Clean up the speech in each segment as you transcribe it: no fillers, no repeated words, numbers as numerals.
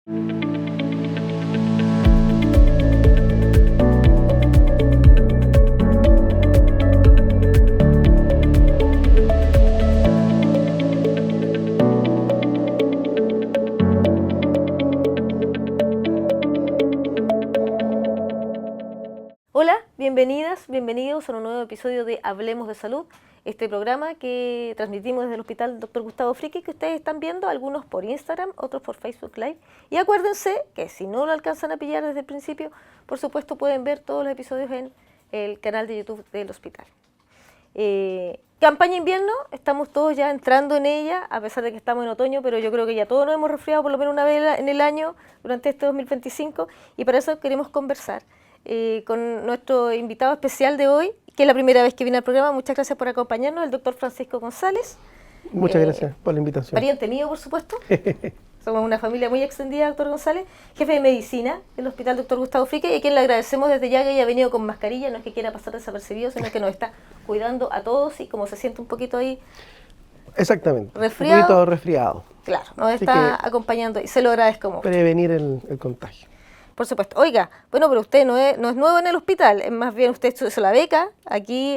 Hola, bienvenidas, bienvenidos a un nuevo episodio de Hablemos de Salud, este programa que transmitimos desde el Hospital Dr. Gustavo Fricke, que ustedes están viendo, algunos por Instagram, otros por Facebook Live. Y acuérdense que si no lo alcanzan a pillar desde el principio, por supuesto pueden ver todos los episodios en el canal de YouTube del hospital. Campaña invierno, estamos todos ya entrando en ella, a pesar de que estamos en otoño, pero yo creo que ya todos nos hemos resfriado por lo menos una vez en el año durante este 2025, y para eso queremos conversar con nuestro invitado especial de hoy, que es la primera vez que viene al programa. Muchas gracias por acompañarnos, el doctor Francisco González. Muchas gracias por la invitación. Pariente mío, por supuesto. Somos una familia muy extendida, doctor González, jefe de medicina del Hospital Dr. Gustavo Fricke, y a quien le agradecemos desde ya que haya venido con mascarilla. No es que quiera pasar desapercibido, sino que nos está cuidando a todos, y como se siente un poquito ahí exactamente, resfriado, un poquito resfriado. Claro, nos está acompañando y se lo agradezco mucho. Prevenir el contagio. Por supuesto. Oiga, bueno, pero usted no es nuevo en el hospital, es más bien usted hizo la beca aquí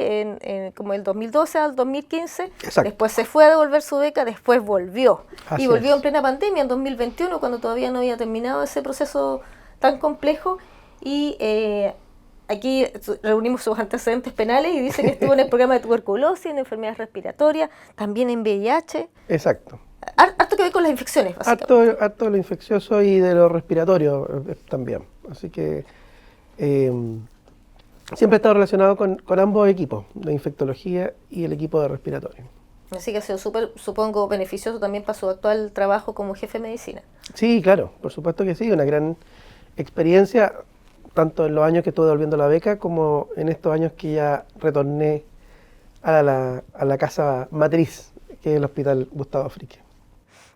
como el 2012 al 2015. Exacto. Después se fue a devolver su beca, después volvió. Así y volvió es. En plena pandemia, en 2021, cuando todavía no había terminado ese proceso tan complejo. Y aquí reunimos sus antecedentes penales y dice que estuvo en el programa de tuberculosis, en enfermedades respiratorias, también en VIH. Exacto. Harto que ver con las infecciones, básicamente. Harto de lo infeccioso y de lo respiratorio también. Así que siempre he estado relacionado con ambos equipos, de infectología y el equipo de respiratorio. Así que ha sido súper, supongo, beneficioso también para su actual trabajo como jefe de medicina. Sí, claro, por supuesto que sí, una gran experiencia, tanto en los años que estuve devolviendo la beca como en estos años que ya retorné a la casa matriz, que es el Hospital Gustavo Fricke.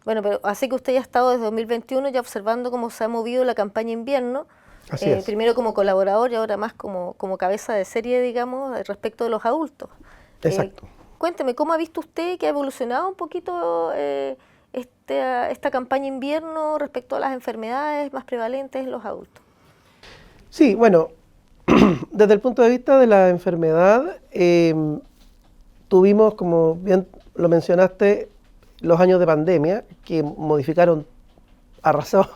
Bueno, pero así que usted ya ha estado desde 2021 ya observando cómo se ha movido la campaña invierno, Así es. Primero como colaborador y ahora más como cabeza de serie, digamos, respecto de los adultos. Exacto. Cuénteme, ¿cómo ha visto usted que ha evolucionado un poquito esta campaña invierno respecto a las enfermedades más prevalentes en los adultos? Sí, bueno, desde el punto de vista de la enfermedad, tuvimos, como bien lo mencionaste, los años de pandemia que modificaron, arrasó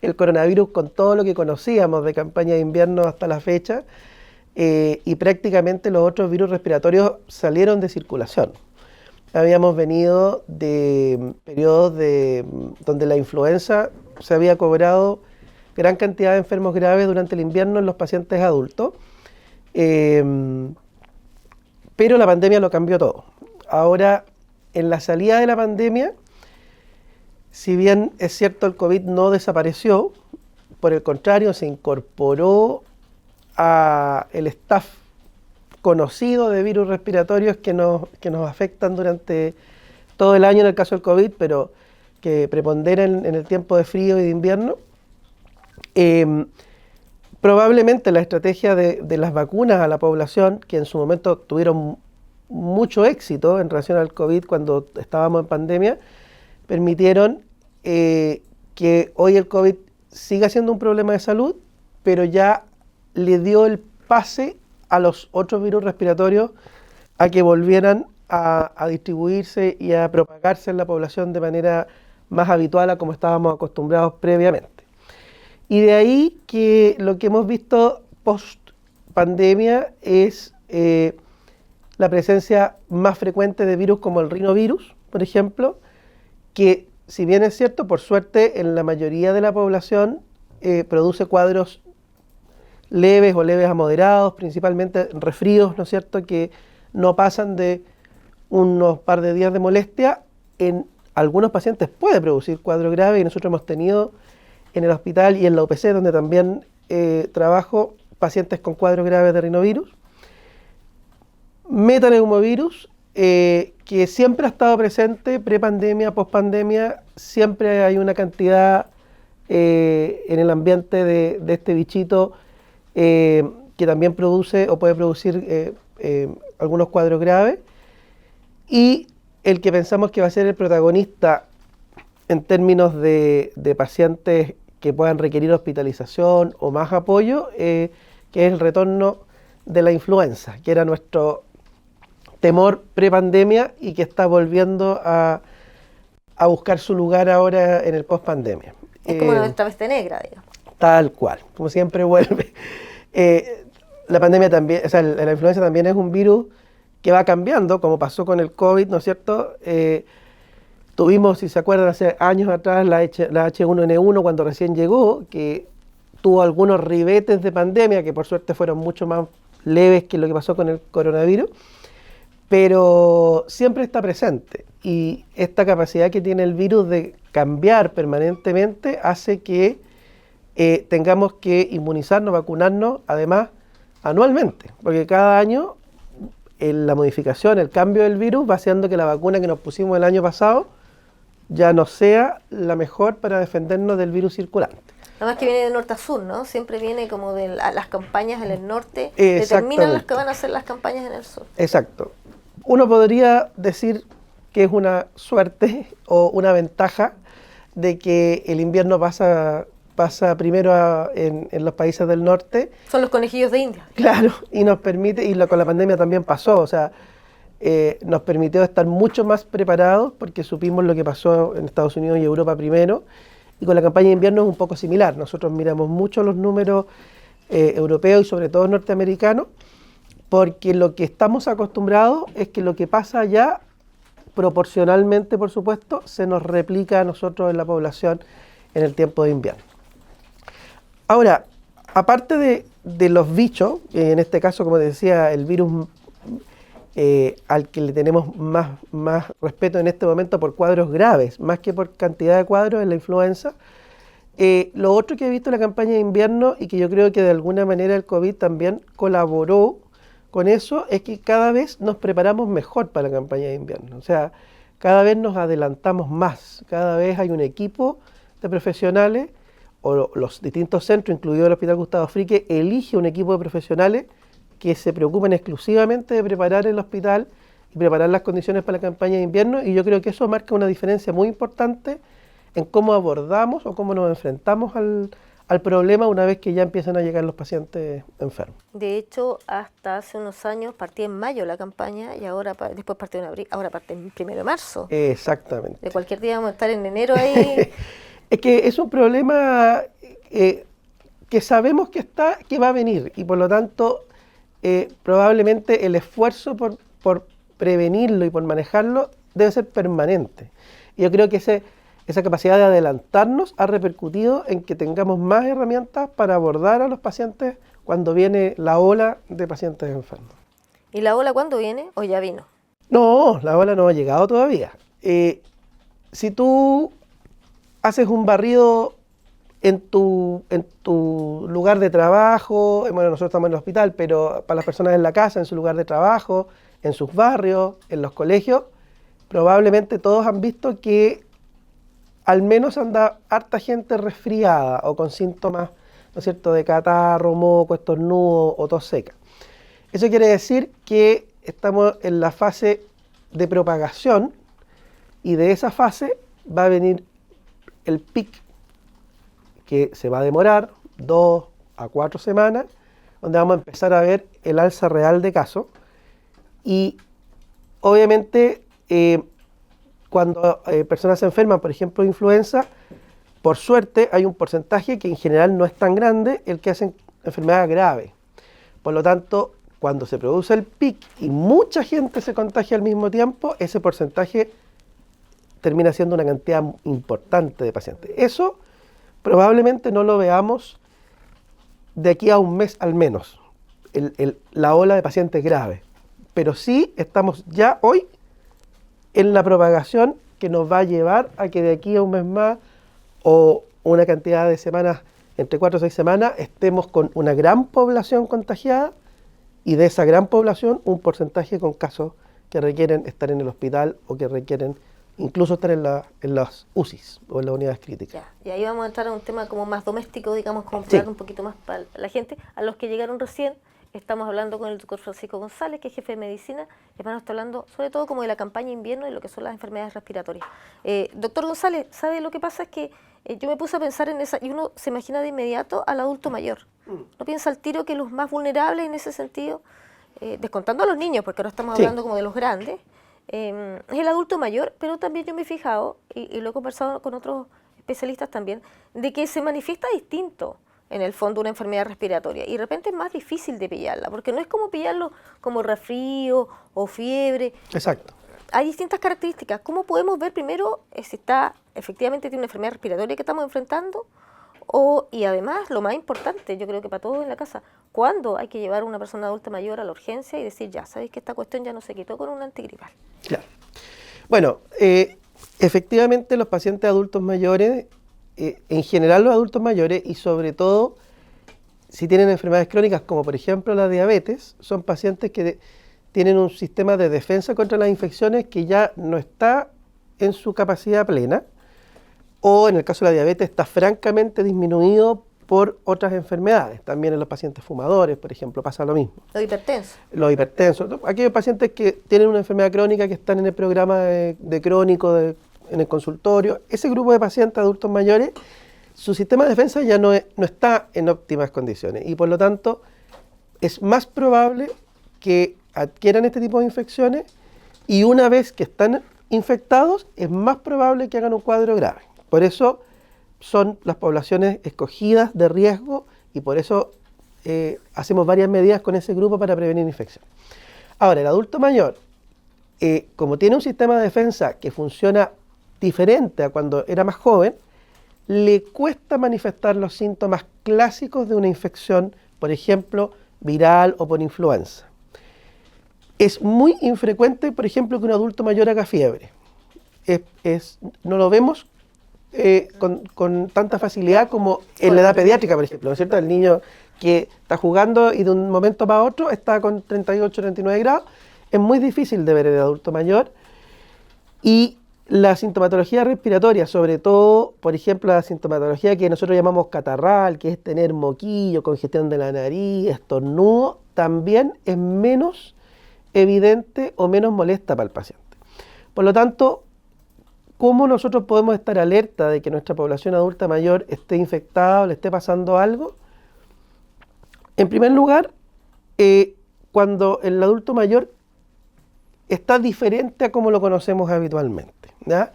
el coronavirus con todo lo que conocíamos de campaña de invierno hasta la fecha, y prácticamente los otros virus respiratorios salieron de circulación. Habíamos venido de periodos donde la influenza se había cobrado gran cantidad de enfermos graves durante el invierno en los pacientes adultos, pero la pandemia lo cambió todo. Ahora, en la salida de la pandemia, si bien es cierto el COVID no desapareció, por el contrario se incorporó a el staff conocido de virus respiratorios que nos afectan durante todo el año en el caso del COVID, pero que preponderan en el tiempo de frío y de invierno. Probablemente la estrategia de las vacunas a la población, que en su momento tuvieron mucho éxito en relación al COVID cuando estábamos en pandemia, permitieron que hoy el COVID siga siendo un problema de salud, pero ya le dio el pase a los otros virus respiratorios a que volvieran a distribuirse y a propagarse en la población de manera más habitual a como estábamos acostumbrados previamente. Y de ahí que lo que hemos visto post pandemia es la presencia más frecuente de virus como el rinovirus, por ejemplo, que si bien es cierto, por suerte en la mayoría de la población produce cuadros leves o leves a moderados, principalmente resfríos, ¿no es cierto?, que no pasan de unos par de días de molestia. En algunos pacientes puede producir cuadros graves y nosotros hemos tenido en el hospital y en la UPC, donde también trabajo, pacientes con cuadros graves de rinovirus. Metaneumovirus, que siempre ha estado presente, prepandemia, pospandemia, siempre hay una cantidad en el ambiente de este bichito que también produce o puede producir algunos cuadros graves. Y el que pensamos que va a ser el protagonista en términos de pacientes que puedan requerir hospitalización o más apoyo, que es el retorno de la influenza, que era nuestro temor pre-pandemia y que está volviendo a buscar su lugar ahora en el post-pandemia. Es como nuestra peste negra, digamos. Tal cual, como siempre vuelve. La pandemia también, o sea, la influenza también es un virus que va cambiando, como pasó con el COVID, ¿no es cierto? Tuvimos, si se acuerdan, hace años atrás la H1N1 cuando recién llegó, que tuvo algunos ribetes de pandemia, que por suerte fueron mucho más leves que lo que pasó con el coronavirus, pero siempre está presente. Y esta capacidad que tiene el virus de cambiar permanentemente hace que tengamos que inmunizarnos, vacunarnos, además, anualmente, porque cada año la modificación, el cambio del virus va haciendo que la vacuna que nos pusimos el año pasado ya no sea la mejor para defendernos del virus circulante. Además que viene de norte a sur, ¿no? Siempre viene como de las campañas en el norte, determinan las que van a ser las campañas en el sur. Exacto. Uno podría decir que es una suerte o una ventaja de que el invierno pasa primero en los países del norte. Son los conejillos de India. Claro, y nos permite, con la pandemia también pasó, o sea, nos permitió estar mucho más preparados porque supimos lo que pasó en Estados Unidos y Europa primero, y con la campaña de invierno es un poco similar. Nosotros miramos mucho los números europeos y sobre todo norteamericanos, porque lo que estamos acostumbrados es que lo que pasa allá, proporcionalmente por supuesto, se nos replica a nosotros en la población en el tiempo de invierno. Ahora, aparte de los bichos, en este caso, como decía, el virus al que le tenemos más respeto en este momento por cuadros graves, más que por cantidad de cuadros en la influenza, lo otro que he visto en la campaña de invierno y que yo creo que de alguna manera el COVID también colaboró con eso, es que cada vez nos preparamos mejor para la campaña de invierno. O sea, cada vez nos adelantamos más, cada vez hay un equipo de profesionales, o los distintos centros, incluido el Hospital Gustavo Fricke, elige un equipo de profesionales que se preocupan exclusivamente de preparar el hospital y preparar las condiciones para la campaña de invierno, y yo creo que eso marca una diferencia muy importante en cómo abordamos o cómo nos enfrentamos al problema una vez que ya empiezan a llegar los pacientes enfermos. De hecho, hasta hace unos años partía en mayo la campaña y ahora después partió en abril, ahora parte en 1 de marzo. Exactamente. De cualquier día vamos a estar en enero ahí. Es que es un problema que sabemos que va a venir, y por lo tanto probablemente el esfuerzo por prevenirlo y por manejarlo debe ser permanente. Y yo creo que esa capacidad de adelantarnos ha repercutido en que tengamos más herramientas para abordar a los pacientes cuando viene la ola de pacientes enfermos. ¿Y la ola cuándo viene o ya vino? No, la ola no ha llegado todavía. Si tú haces un barrido en tu lugar de trabajo, bueno, nosotros estamos en el hospital, pero para las personas en la casa, en su lugar de trabajo, en sus barrios, en los colegios, probablemente todos han visto que al menos anda harta gente resfriada o con síntomas, ¿no es cierto?, de catarro, moco, estornudo o tos seca. Eso quiere decir que estamos en la fase de propagación, y de esa fase va a venir el pic, que se va a demorar 2 a 4 semanas, donde vamos a empezar a ver el alza real de casos. Y obviamente cuando personas se enferman, por ejemplo, de influenza, por suerte hay un porcentaje que en general no es tan grande el que hacen enfermedad grave. Por lo tanto, cuando se produce el pic y mucha gente se contagia al mismo tiempo, ese porcentaje termina siendo una cantidad importante de pacientes. Eso probablemente no lo veamos de aquí a un mes al menos, la ola de pacientes graves. Pero sí estamos ya hoy en la propagación que nos va a llevar a que de aquí a un mes más o una cantidad de semanas, entre 4 o 6 semanas, estemos con una gran población contagiada, y de esa gran población un porcentaje con casos que requieren estar en el hospital o que requieren incluso estar en las UCIs o en las unidades críticas. Ya, y ahí vamos a entrar a un tema como más doméstico, digamos, como hablar un poquito más para la gente. A los que llegaron recién, estamos hablando con el doctor Francisco González, que es jefe de medicina, y además nos está hablando sobre todo como de la campaña invierno y lo que son las enfermedades respiratorias. Doctor González, ¿sabe lo que pasa? Es que yo me puse a pensar en esa, y uno se imagina de inmediato al adulto mayor. No piensa al tiro que los más vulnerables en ese sentido, descontando a los niños, porque ahora estamos hablando como de los grandes, es el adulto mayor, pero también yo me he fijado, y lo he conversado con otros especialistas también, de que se manifiesta distinto en el fondo una enfermedad respiratoria y de repente es más difícil de pillarla, porque no es como pillarlo como resfrío o fiebre. Exacto. Hay distintas características. ¿Cómo podemos ver primero si está efectivamente tiene una enfermedad respiratoria que estamos enfrentando? Y además, lo más importante, yo creo que para todos en la casa, ¿cuándo hay que llevar a una persona adulta mayor a la urgencia y decir, ya, sabéis que esta cuestión ya no se quitó con un antigripal? Claro. Bueno, efectivamente los pacientes adultos mayores, en general los adultos mayores y sobre todo si tienen enfermedades crónicas como por ejemplo la diabetes, son pacientes que tienen un sistema de defensa contra las infecciones que ya no está en su capacidad plena, o en el caso de la diabetes está francamente disminuido por otras enfermedades. También en los pacientes fumadores, por ejemplo, pasa lo mismo. Los hipertensos. Los hipertensos. Aquellos pacientes que tienen una enfermedad crónica que están en el programa de crónico en el consultorio, ese grupo de pacientes adultos mayores, su sistema de defensa ya no está en óptimas condiciones y por lo tanto es más probable que adquieran este tipo de infecciones y una vez que están infectados es más probable que hagan un cuadro grave. Por eso son las poblaciones escogidas de riesgo y por eso hacemos varias medidas con ese grupo para prevenir infección. Ahora, el adulto mayor, como tiene un sistema de defensa que funciona diferente a cuando era más joven, le cuesta manifestar los síntomas clásicos de una infección, por ejemplo, viral o por influenza. Es muy infrecuente, por ejemplo, que un adulto mayor haga fiebre. No lo vemos con tanta facilidad como en la edad pediátrica, por ejemplo, ¿no es cierto? El niño que está jugando y de un momento para otro está con 38, 39 grados, es muy difícil de ver en el adulto mayor. Y la sintomatología respiratoria, sobre todo, por ejemplo, la sintomatología que nosotros llamamos catarral, que es tener moquillo, congestión de la nariz, estornudo, también es menos evidente o menos molesta para el paciente. Por lo tanto, ¿cómo nosotros podemos estar alerta de que nuestra población adulta mayor esté infectada o le esté pasando algo? En primer lugar, cuando el adulto mayor está diferente a como lo conocemos habitualmente, ¿ya?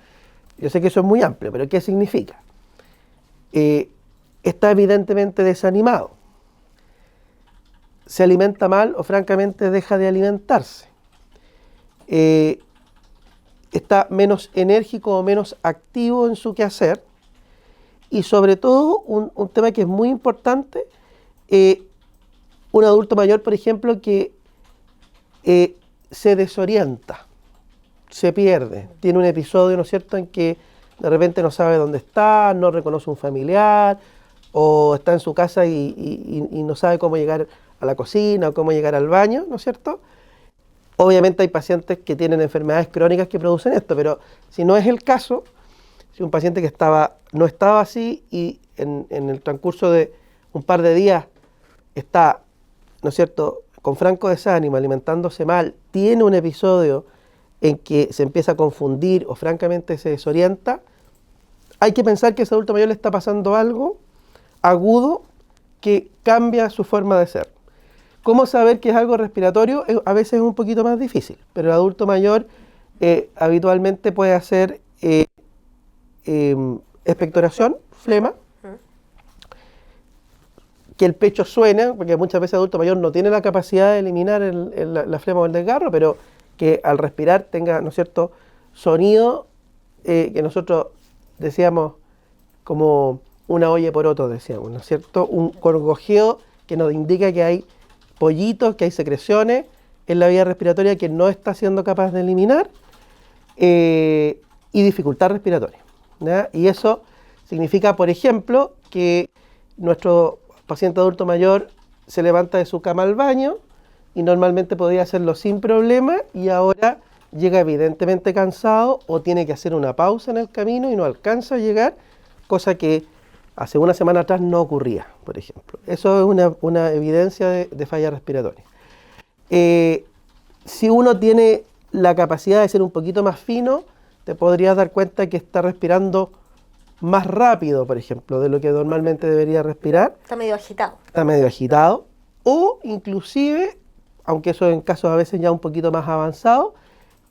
Yo sé que eso es muy amplio, pero ¿qué significa? Está evidentemente desanimado, se alimenta mal o francamente deja de alimentarse, está menos enérgico o menos activo en su quehacer y sobre todo un tema que es muy importante, un adulto mayor, por ejemplo, que se desorienta, se pierde, tiene un episodio, ¿no es cierto?, en que de repente no sabe dónde está, no reconoce un familiar, o está en su casa y no sabe cómo llegar a la cocina o cómo llegar al baño, ¿no es cierto? Obviamente hay pacientes que tienen enfermedades crónicas que producen esto, pero si no es el caso, si un paciente que no estaba así y en el transcurso de un par de días está, ¿no es cierto?, con franco desánimo, alimentándose mal, tiene un episodio en que se empieza a confundir o francamente se desorienta, hay que pensar que ese adulto mayor le está pasando algo agudo que cambia su forma de ser. ¿Cómo saber que es algo respiratorio? A veces es un poquito más difícil, pero el adulto mayor habitualmente puede hacer expectoración, flema, que el pecho suene, porque muchas veces el adulto mayor no tiene la capacidad de eliminar la flema o el desgarro, pero que al respirar tenga, ¿no es cierto?, sonido que nosotros decíamos como una olla por otro, decíamos, ¿no es cierto?, un gorgojeo que nos indica que hay pollitos, que hay secreciones en la vía respiratoria que no está siendo capaz de eliminar y dificultad respiratoria, ¿ya? Y eso significa, por ejemplo, que nuestro paciente adulto mayor se levanta de su cama al baño y normalmente podría hacerlo sin problema y ahora llega evidentemente cansado o tiene que hacer una pausa en el camino y no alcanza a llegar, cosa que hace una semana atrás no ocurría, por ejemplo. Eso es una evidencia de falla respiratoria. Si uno tiene la capacidad de ser un poquito más fino, te podrías dar cuenta que está respirando más rápido, por ejemplo, de lo que normalmente debería respirar. Está medio agitado. Está medio agitado. O inclusive, aunque eso en casos a veces ya un poquito más avanzados,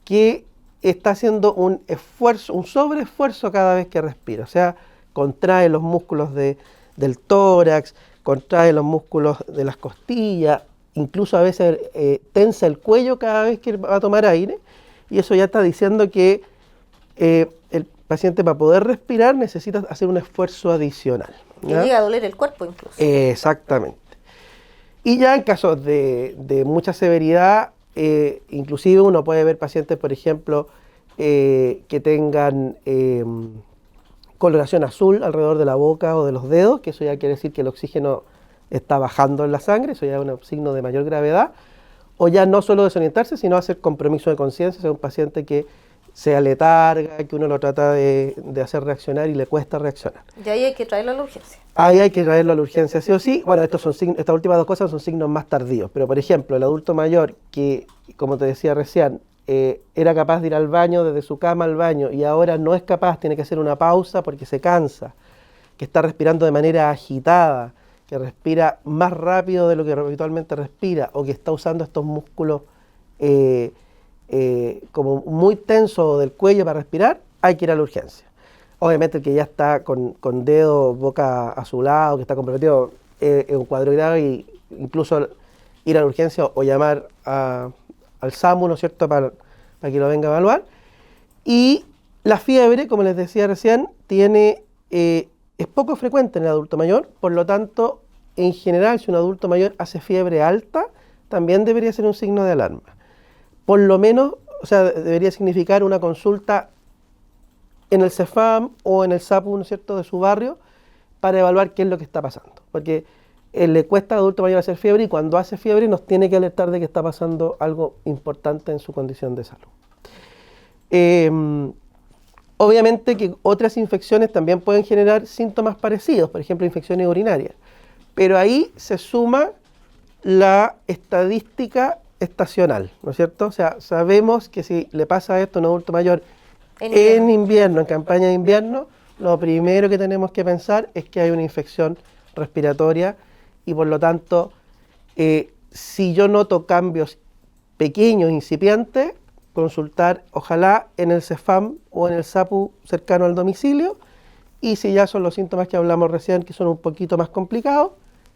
que está haciendo un esfuerzo, un sobreesfuerzo cada vez que respira. O sea, contrae los músculos del tórax, contrae los músculos de las costillas, incluso a veces tensa el cuello cada vez que va a tomar aire. Y eso ya está diciendo que el paciente para poder respirar necesita hacer un esfuerzo adicional. ¿Ya? Que llega a doler el cuerpo incluso. Exactamente. Y ya en casos de mucha severidad, inclusive uno puede ver pacientes, por ejemplo, que tengan coloración azul alrededor de la boca o de los dedos, que eso ya quiere decir que el oxígeno está bajando en la sangre, eso ya es un signo de mayor gravedad, o ya no solo desorientarse, sino hacer compromiso de conciencia, es un paciente que se letarga, que uno lo trata de hacer reaccionar y le cuesta reaccionar. Y ahí hay que traerlo a la urgencia. Ahí hay que traerlo a la urgencia sí o sí. Bueno, estas últimas dos cosas son signos más tardíos, pero por ejemplo, el adulto mayor que, como te decía recién, era capaz de ir al baño, desde su cama al baño, y ahora no es capaz, tiene que hacer una pausa porque se cansa, que está respirando de manera agitada, que respira más rápido de lo que habitualmente respira, o que está usando estos músculos como muy tensos del cuello para respirar, hay que ir a la urgencia. Obviamente el que ya está con dedo, boca azulado, que está comprometido, es un cuadro grave, y incluso ir a la urgencia o llamar al SAMU, ¿no es cierto?, para que lo venga a evaluar. Y la fiebre, como les decía recién, es poco frecuente en el adulto mayor, por lo tanto, en general, si un adulto mayor hace fiebre alta, también debería ser un signo de alarma. Por lo menos, o sea, debería significar una consulta en el CEFAM o en el SAPU, ¿no es cierto?, de su barrio, para evaluar qué es lo que está pasando. Porque le cuesta al adulto mayor hacer fiebre, y cuando hace fiebre nos tiene que alertar de que está pasando algo importante en su condición de salud. Obviamente que otras infecciones también pueden generar síntomas parecidos, por ejemplo, infecciones urinarias. Pero ahí se suma la estadística estacional, ¿no es cierto? O sea, sabemos que si le pasa esto a un adulto mayor en invierno, en campaña de invierno, lo primero que tenemos que pensar es que hay una infección respiratoria, y por lo tanto, si yo noto cambios pequeños, incipientes, consultar ojalá en el CEFAM o en el SAPU cercano al domicilio, y si ya son los síntomas que hablamos recién, que son un poquito más complicados,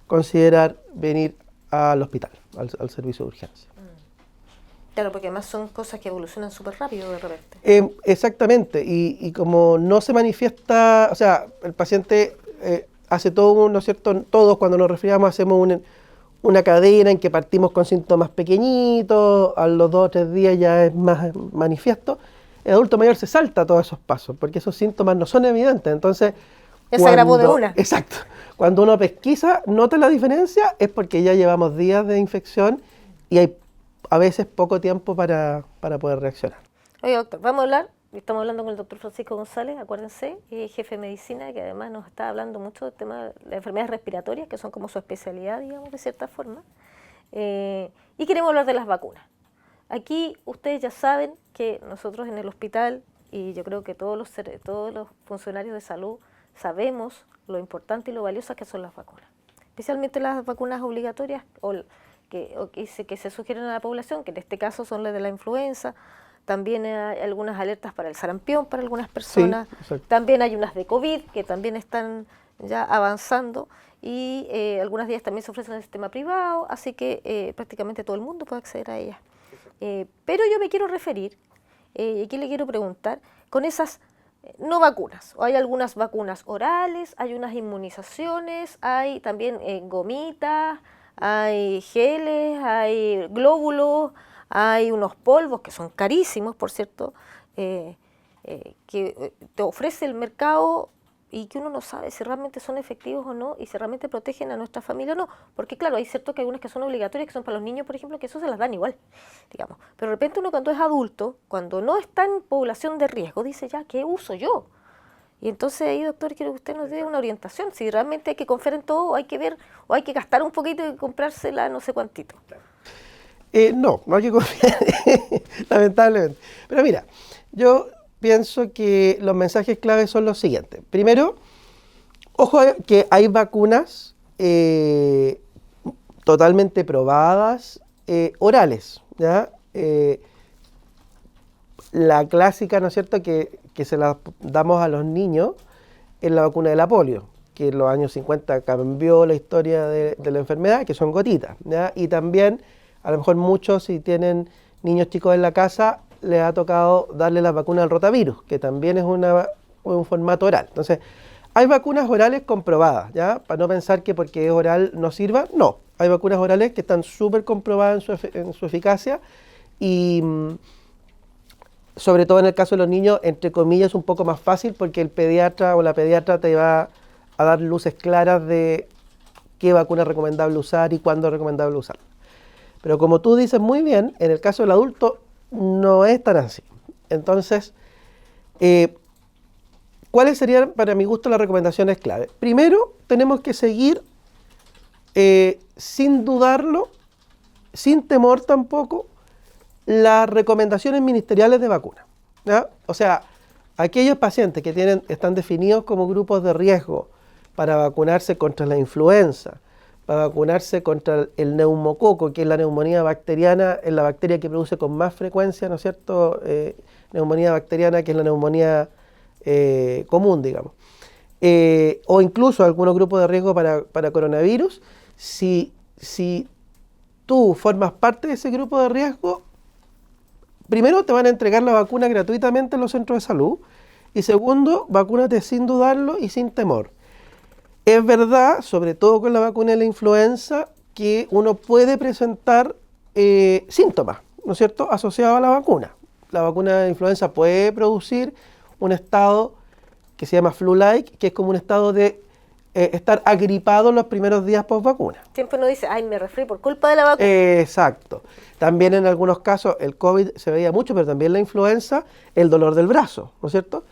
considerar venir al hospital, al servicio de urgencia. Claro, porque además son cosas que evolucionan súper rápido de repente. Exactamente, y como no se manifiesta, o sea, el paciente hace todo, ¿no es cierto? Todos cuando nos resfriamos hacemos una cadena en que partimos con síntomas pequeñitos, a los 2 o 3 días ya es más manifiesto. El adulto mayor se salta todos esos pasos, porque esos síntomas no son evidentes, entonces... Ya se agravó de una. Exacto. Cuando uno pesquisa, nota la diferencia, es porque ya llevamos días de infección y hay a veces poco tiempo para poder reaccionar. Oye, doctor, vamos a hablar, estamos hablando con el doctor Francisco González, acuérdense, jefe de medicina, que además nos está hablando mucho del tema de las enfermedades respiratorias, que son como su especialidad, digamos, de cierta forma. Y queremos hablar de las vacunas. Aquí ustedes ya saben que nosotros en el hospital, y yo creo que todos los funcionarios de salud, sabemos lo importante y lo valiosas que son las vacunas. Especialmente las vacunas obligatorias que se sugieren a la población, que en este caso son las de la influenza. También hay algunas alertas para el sarampión para algunas personas. Sí, también hay unas de COVID que también están ya avanzando, y algunas de ellas también se ofrecen en el sistema privado, así que prácticamente todo el mundo puede acceder a ellas. Pero yo me quiero referir, y aquí le quiero preguntar, con esas no vacunas, o hay algunas vacunas orales, hay unas inmunizaciones, hay también gomitas, hay geles, hay glóbulos, hay unos polvos que son carísimos, por cierto, que te ofrece el mercado y que uno no sabe si realmente son efectivos o no, y si realmente protegen a nuestra familia o no. Porque claro, hay cierto que hay unas que son obligatorias, que son para los niños, por ejemplo, que eso se las dan igual, digamos. Pero de repente uno cuando es adulto, cuando no está en población de riesgo, dice ya, ¿qué uso yo? Y entonces ahí, doctor, quiero que usted nos dé una orientación, si realmente hay que confiar en todo, o hay que ver, o hay que gastar un poquito y comprársela no sé cuántito. No hay que confiar, lamentablemente. Pero mira, yo pienso que los mensajes claves son los siguientes. Primero, ojo que hay vacunas totalmente probadas, orales, ¿ya? La clásica, ¿no es cierto?, que se la damos a los niños es la vacuna de la polio, que en los años 50 cambió la historia de la enfermedad, que son gotitas, ¿ya? Y también, a lo mejor muchos, si tienen niños chicos en la casa, les ha tocado darle la vacuna del rotavirus, que también es un formato oral. Entonces, hay vacunas orales comprobadas, ¿ya? Para no pensar que porque es oral no sirva, no. Hay vacunas orales que están súper comprobadas en su eficacia y sobre todo en el caso de los niños, entre comillas, es un poco más fácil porque el pediatra o la pediatra te va a dar luces claras de qué vacuna es recomendable usar y cuándo es recomendable usar. Pero como tú dices muy bien, en el caso del adulto no es tan así. Entonces, ¿cuáles serían, para mi gusto, las recomendaciones clave? Primero, tenemos que seguir sin dudarlo, sin temor tampoco, las recomendaciones ministeriales de vacuna, ¿ya? O sea, aquellos pacientes que están definidos como grupos de riesgo para vacunarse contra la influenza, para vacunarse contra el neumococo, que es la neumonía bacteriana, es la bacteria que produce con más frecuencia, ¿no es cierto?, neumonía bacteriana, que es la neumonía común, digamos. O incluso algunos grupos de riesgo para coronavirus. Si tú formas parte de ese grupo de riesgo, primero te van a entregar la vacuna gratuitamente en los centros de salud y segundo, vacúnate sin dudarlo y sin temor. Es verdad, sobre todo con la vacuna de la influenza, que uno puede presentar síntomas, ¿no es cierto?, asociados a la vacuna. La vacuna de la influenza puede producir un estado que se llama flu-like, que es como un estado de estar agripado los primeros días post vacuna. Siempre uno dice, ay, me resfrié por culpa de la vacuna. Exacto. También en algunos casos el COVID se veía mucho, pero también la influenza, el dolor del brazo, ¿no es cierto?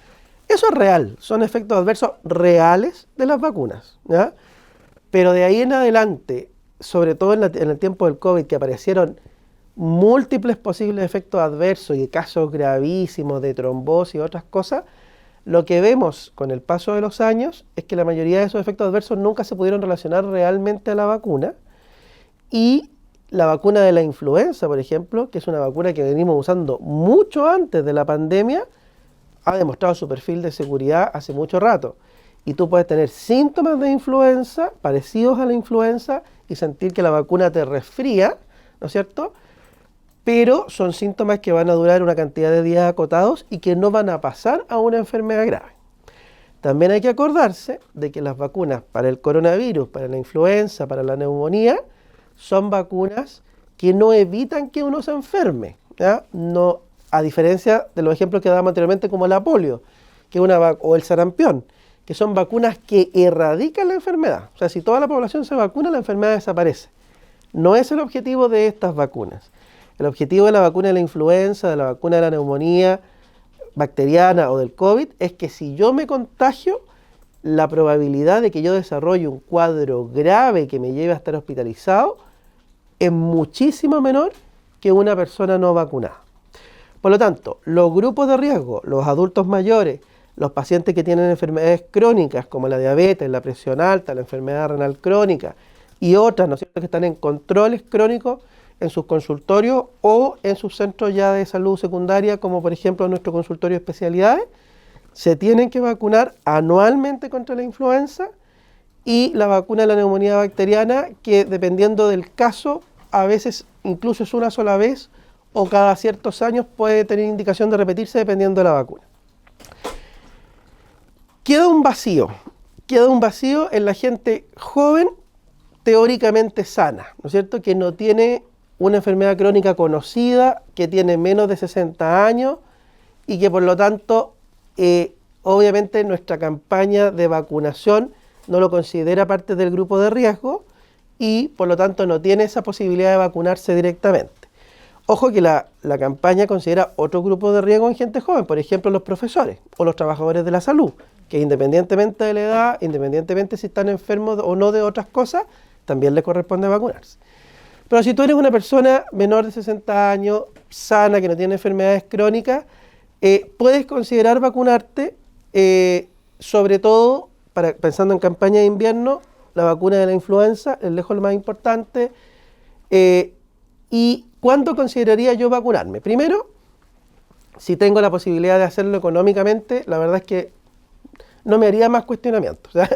Eso es real, son efectos adversos reales de las vacunas, ¿ya? Pero de ahí en adelante, sobre todo en el tiempo del COVID, que aparecieron múltiples posibles efectos adversos y casos gravísimos de trombosis y otras cosas, lo que vemos con el paso de los años es que la mayoría de esos efectos adversos nunca se pudieron relacionar realmente a la vacuna y la vacuna de la influenza, por ejemplo, que es una vacuna que venimos usando mucho antes de la pandemia, ha demostrado su perfil de seguridad hace mucho rato. Y tú puedes tener síntomas de influenza parecidos a la influenza y sentir que la vacuna te resfría, ¿no es cierto?, pero son síntomas que van a durar una cantidad de días acotados y que no van a pasar a una enfermedad grave. También hay que acordarse de que las vacunas para el coronavirus, para la influenza, para la neumonía, son vacunas que no evitan que uno se enferme, ¿ya? No, a diferencia de los ejemplos que dábamos anteriormente como la polio, o el sarampión, que son vacunas que erradican la enfermedad. O sea, si toda la población se vacuna, la enfermedad desaparece. No es el objetivo de estas vacunas. El objetivo de la vacuna de la influenza, de la vacuna de la neumonía bacteriana o del COVID, es que si yo me contagio, la probabilidad de que yo desarrolle un cuadro grave que me lleve a estar hospitalizado es muchísimo menor que una persona no vacunada. Por lo tanto, los grupos de riesgo, los adultos mayores, los pacientes que tienen enfermedades crónicas como la diabetes, la presión alta, la enfermedad renal crónica y otras, ¿no es cierto?, que están en controles crónicos en sus consultorios o en sus centros ya de salud secundaria, como por ejemplo en nuestro consultorio de especialidades, se tienen que vacunar anualmente contra la influenza y la vacuna de la neumonía bacteriana, que dependiendo del caso, a veces incluso es una sola vez o cada ciertos años puede tener indicación de repetirse dependiendo de la vacuna. Queda un vacío en la gente joven teóricamente sana, ¿no es cierto?, que no tiene una enfermedad crónica conocida, que tiene menos de 60 años y que por lo tanto, obviamente nuestra campaña de vacunación no lo considera parte del grupo de riesgo y por lo tanto no tiene esa posibilidad de vacunarse directamente. Ojo que la campaña considera otro grupo de riesgo en gente joven, por ejemplo los profesores o los trabajadores de la salud, que independientemente de la edad, independientemente si están enfermos o no de otras cosas, también les corresponde vacunarse. Pero si tú eres una persona menor de 60 años, sana, que no tiene enfermedades crónicas, puedes considerar vacunarte, sobre todo, pensando en campaña de invierno, la vacuna de la influenza, es lejos lo más importante. ¿Y cuándo consideraría yo vacunarme? Primero, si tengo la posibilidad de hacerlo económicamente, la verdad es que no me haría más cuestionamientos. O sea,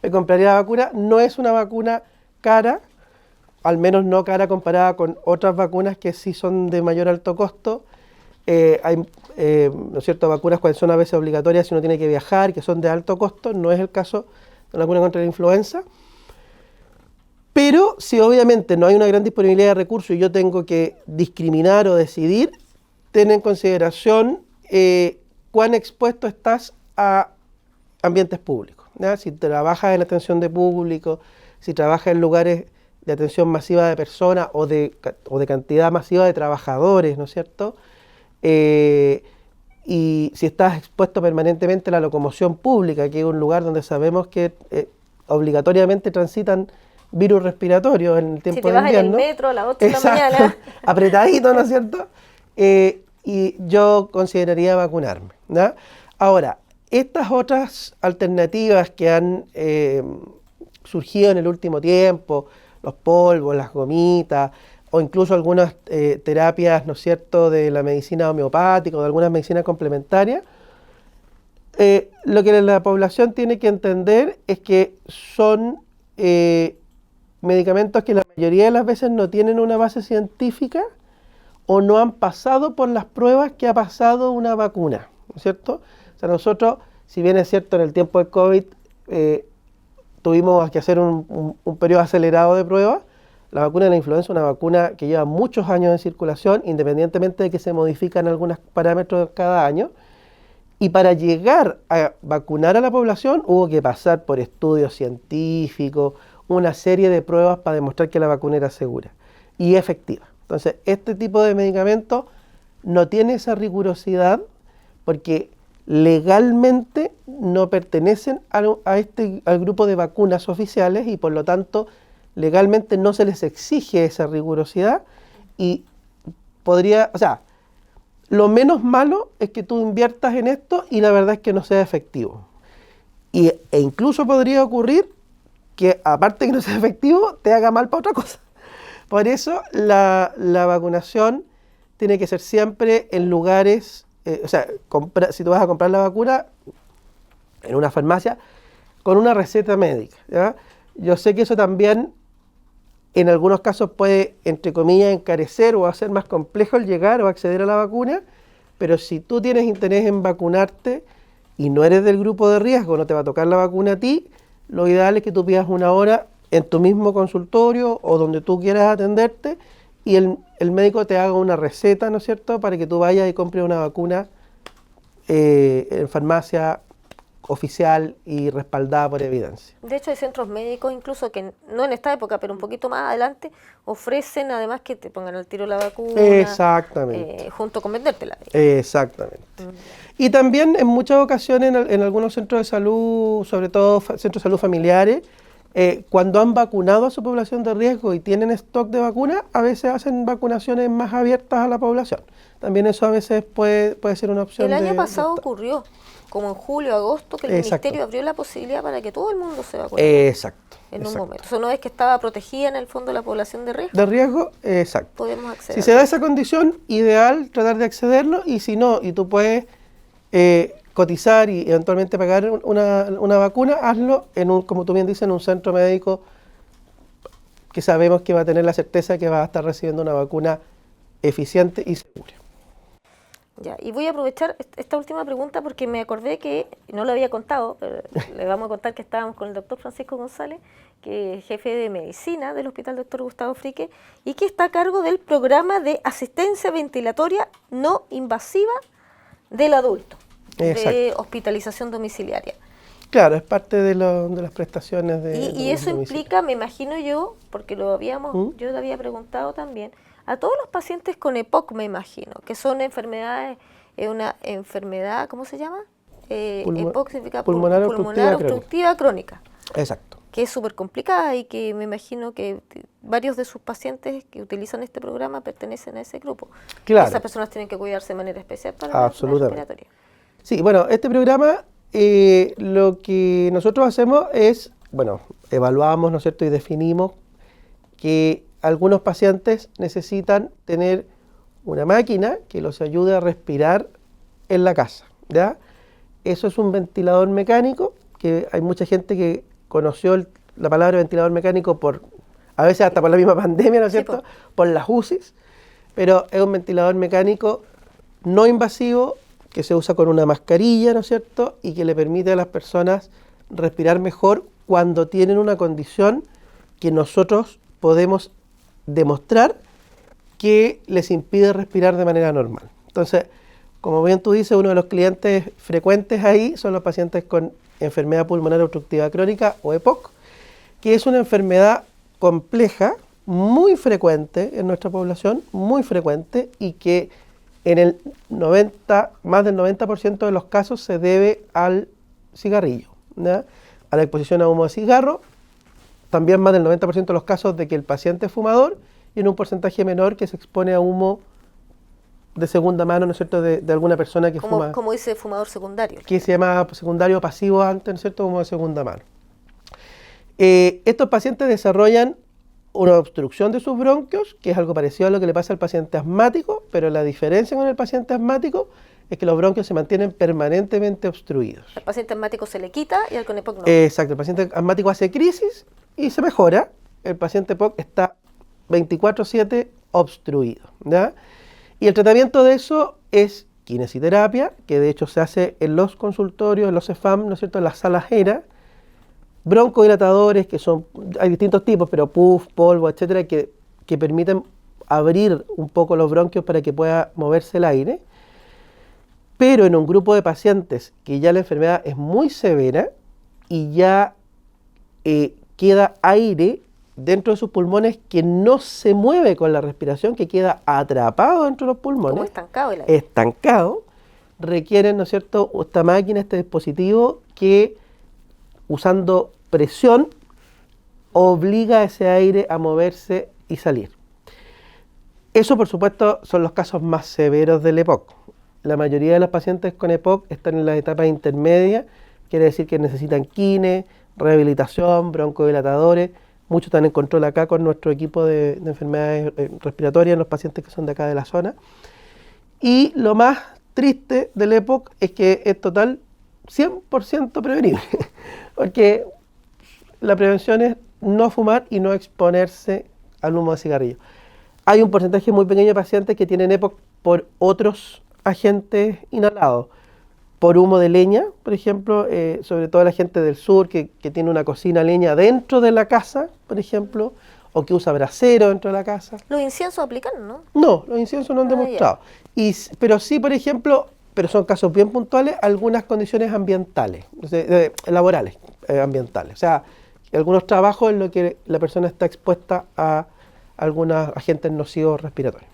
me compraría la vacuna. No es una vacuna cara, al menos no cara comparada con otras vacunas que sí son de mayor alto costo. Hay ¿no es cierto?, vacunas cuando son a veces obligatorias si uno tiene que viajar, que son de alto costo. No es el caso de la vacuna contra la influenza. Pero si obviamente no hay una gran disponibilidad de recursos y yo tengo que discriminar o decidir, ten en consideración cuán expuesto estás a ambientes públicos, ¿ya? Si trabajas en atención de público, si trabajas en lugares de atención masiva de personas o de cantidad masiva de trabajadores, ¿no es cierto? Y si estás expuesto permanentemente a la locomoción pública, que es un lugar donde sabemos que obligatoriamente transitan virus respiratorios en el tiempo de invierno. Si te vas en el metro a las 8 de la mañana. Apretadito, ¿no es cierto? Y yo consideraría vacunarme, ¿no? Ahora, estas otras alternativas que han surgido en el último tiempo, los polvos, las gomitas, o incluso algunas terapias, ¿no es cierto?, de la medicina homeopática o de algunas medicinas complementarias, lo que la población tiene que entender es que son medicamentos que la mayoría de las veces no tienen una base científica o no han pasado por las pruebas que ha pasado una vacuna, ¿no es cierto? O sea, nosotros, si bien es cierto, en el tiempo del COVID tuvimos que hacer un periodo acelerado de pruebas, la vacuna de la influenza es una vacuna que lleva muchos años en circulación, independientemente de que se modifican algunos parámetros cada año. Y para llegar a vacunar a la población hubo que pasar por estudios científicos, una serie de pruebas para demostrar que la vacuna era segura y efectiva. Entonces, este tipo de medicamentos no tiene esa rigurosidad porque legalmente no pertenecen al grupo de vacunas oficiales y por lo tanto legalmente no se les exige esa rigurosidad y podría, o sea, lo menos malo es que tú inviertas en esto y la verdad es que no sea efectivo. E incluso podría ocurrir que aparte de que no sea efectivo, te haga mal para otra cosa. Por eso la vacunación tiene que ser siempre en lugares, o sea, si tú vas a comprar la vacuna en una farmacia, con una receta médica, ¿ya? Yo sé que eso también en algunos casos puede, entre comillas, encarecer o hacer más complejo el llegar o acceder a la vacuna, pero si tú tienes interés en vacunarte y no eres del grupo de riesgo, no te va a tocar la vacuna a ti, lo ideal es que tú pidas una hora en tu mismo consultorio o donde tú quieras atenderte y el médico te haga una receta, ¿no es cierto?, para que tú vayas y compres una vacuna en farmacia oficial y respaldada por evidencia. De hecho, hay centros médicos incluso que, no en esta época, pero un poquito más adelante, ofrecen además que te pongan al tiro la vacuna. Exactamente. Junto con vendértela. Exactamente. Y también en muchas ocasiones en algunos centros de salud, sobre todo centros de salud familiares, cuando han vacunado a su población de riesgo y tienen stock de vacunas, a veces hacen vacunaciones más abiertas a la población. También eso a veces puede ser una opción. El año pasado ocurrió, como en julio, agosto, que el Ministerio abrió la posibilidad para que todo el mundo se vacunara. Exacto. En un momento. Eso no es que estaba protegida en el fondo la población de riesgo. De riesgo, exacto. Podemos acceder. Si se da esa condición, ideal tratar de accederlo, y si no, y tú puedes cotizar y eventualmente pagar una vacuna, hazlo como tú bien dices, en un centro médico que sabemos que va a tener la certeza de que va a estar recibiendo una vacuna eficiente y segura. Ya, y voy a aprovechar esta última pregunta porque me acordé que, no lo había contado, pero le vamos a contar que estábamos con el doctor Francisco González, que es jefe de medicina del Hospital Dr. Gustavo Fricke, y que está a cargo del programa de asistencia ventilatoria no invasiva del adulto, de hospitalización domiciliaria. Claro, es parte de las prestaciones de y eso implica, me imagino yo, porque yo lo había preguntado también, a todos los pacientes con EPOC, me imagino, que son enfermedades, una enfermedad, ¿cómo se llama? EPOC significa pulmonar obstructiva crónica. Exacto. Que es súper complicada y que me imagino que varios de sus pacientes que utilizan este programa pertenecen a ese grupo. Claro. Esas personas tienen que cuidarse de manera especial para la enfermedad respiratoria. Sí, bueno, este programa lo que nosotros hacemos es, bueno, evaluamos, ¿no es cierto?, y definimos que algunos pacientes necesitan tener una máquina que los ayude a respirar en la casa, ¿ya? Eso es un ventilador mecánico, que hay mucha gente que conoció la palabra ventilador mecánico a veces hasta por la misma pandemia, ¿no es cierto?, por las UCIs, pero es un ventilador mecánico no invasivo que se usa con una mascarilla, ¿no es cierto?, y que le permite a las personas respirar mejor cuando tienen una condición que nosotros podemos demostrar que les impide respirar de manera normal. Entonces, como bien tú dices, uno de los clientes frecuentes ahí son los pacientes con enfermedad pulmonar obstructiva crónica o EPOC, que es una enfermedad compleja, muy frecuente en nuestra población, muy frecuente, y que en más del 90% de los casos se debe al cigarrillo, ¿ya? A la exposición a humo de cigarro, también más del 90% de los casos de que el paciente es fumador, y en un porcentaje menor que se expone a humo de segunda mano, ¿no es cierto?, de alguna persona que fuma. Como dice fumador secundario. Que se llama secundario pasivo antes, ¿no es cierto?, humo de segunda mano. Estos pacientes desarrollan una obstrucción de sus bronquios, que es algo parecido a lo que le pasa al paciente asmático, pero la diferencia con el paciente asmático es que los bronquios se mantienen permanentemente obstruidos. Al paciente asmático se le quita y al con EPOC no. Exacto, el paciente asmático hace crisis y se mejora. El paciente EPOC está 24/7 obstruido, ¿ya? Y el tratamiento de eso es kinesiterapia, que de hecho se hace en los consultorios, en los CEFAM, ¿no es cierto?, en las salas ERA, broncodilatadores, hay distintos tipos, pero puff, polvo, etcétera, que permiten abrir un poco los bronquios para que pueda moverse el aire. Pero en un grupo de pacientes que ya la enfermedad es muy severa y ya queda aire dentro de sus pulmones que no se mueve con la respiración, que queda atrapado dentro de los pulmones. Como estancado el aire. Estancado, requieren, ¿no es cierto?, esta máquina, este dispositivo que, usando presión, obliga a ese aire a moverse y salir. Eso, por supuesto, son los casos más severos del EPOC. La mayoría de los pacientes con EPOC están en las etapas intermedias, quiere decir que necesitan kine, rehabilitación, broncodilatadores. Muchos están en control acá con nuestro equipo de enfermedades respiratorias, los pacientes que son de acá de la zona. Y lo más triste del EPOC es que es total 100% prevenible, porque la prevención es no fumar y no exponerse al humo de cigarrillo. Hay un porcentaje muy pequeño de pacientes que tienen EPOC por otros agentes inhalados, por humo de leña, por ejemplo, sobre todo la gente del sur que tiene una cocina a leña dentro de la casa, por ejemplo, o que usa brasero dentro de la casa. ¿Los inciensos aplican, no? No, los inciensos no han demostrado. Pero sí, por ejemplo, pero son casos bien puntuales, algunas condiciones ambientales, laborales, ambientales. O sea, algunos trabajos en los que la persona está expuesta a algunos agentes nocivos respiratorios.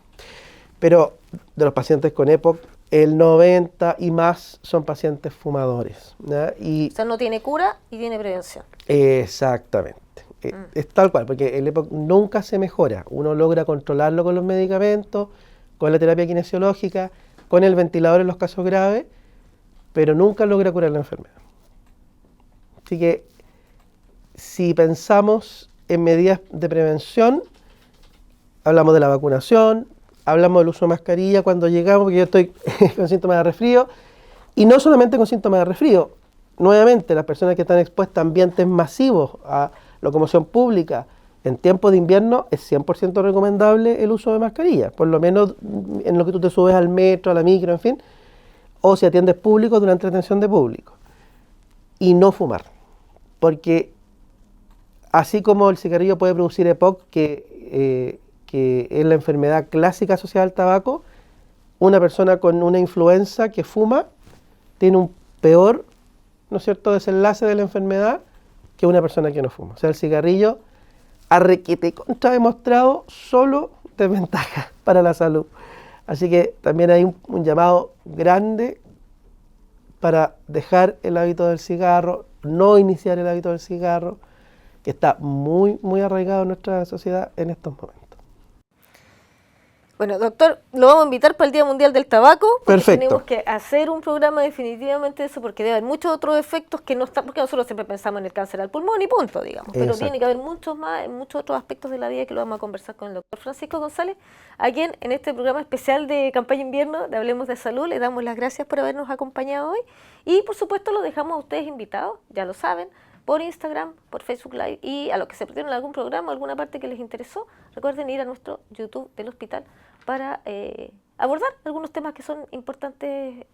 Pero de los pacientes con EPOC, el 90 y más son pacientes fumadores, ¿ya? O sea, no tiene cura y tiene prevención. Exactamente. Es tal cual, porque el EPOC nunca se mejora. Uno logra controlarlo con los medicamentos, con la terapia kinesiológica, con el ventilador en los casos graves, pero nunca logra curar la enfermedad. Así que, si pensamos en medidas de prevención, hablamos de la vacunación, hablamos del uso de mascarilla cuando llegamos, porque yo estoy con síntomas de resfrío, y no solamente con síntomas de resfrío. Nuevamente, las personas que están expuestas a ambientes masivos, a locomoción pública, en tiempo de invierno es 100% recomendable el uso de mascarilla, por lo menos en lo que tú te subes al metro, a la micro, en fin, o si atiendes público durante la atención de público. Y no fumar, porque así como el cigarrillo puede producir EPOC, que es la enfermedad clásica asociada al tabaco, una persona con una influenza que fuma tiene un peor, ¿no es cierto?, desenlace de la enfermedad que una persona que no fuma. O sea, el cigarrillo ha contra demostrado solo desventaja para la salud. Así que también hay un llamado grande para dejar el hábito del cigarro, no iniciar el hábito del cigarro, que está muy, muy arraigado en nuestra sociedad en estos momentos. Bueno, doctor, lo vamos a invitar para el Día Mundial del Tabaco, porque Perfecto. tenemos que hacer un programa definitivamente de eso, porque debe haber muchos otros efectos que no están, porque nosotros siempre pensamos en el cáncer al pulmón y punto, digamos, pero Exacto. tiene que haber muchos más, muchos otros aspectos de la vida que lo vamos a conversar con el doctor Francisco González, a quien en este programa especial de campaña invierno de Hablemos de Salud le damos las gracias por habernos acompañado hoy y por supuesto lo dejamos a ustedes invitados, ya lo saben, por Instagram, por Facebook Live y a los que se perdieron algún programa, alguna parte que les interesó, recuerden ir a nuestro YouTube del hospital para abordar algunos temas que son importantes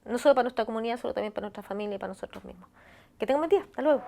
no solo para nuestra comunidad, sino también para nuestra familia y para nosotros mismos. Que tengan buen día. Hasta luego.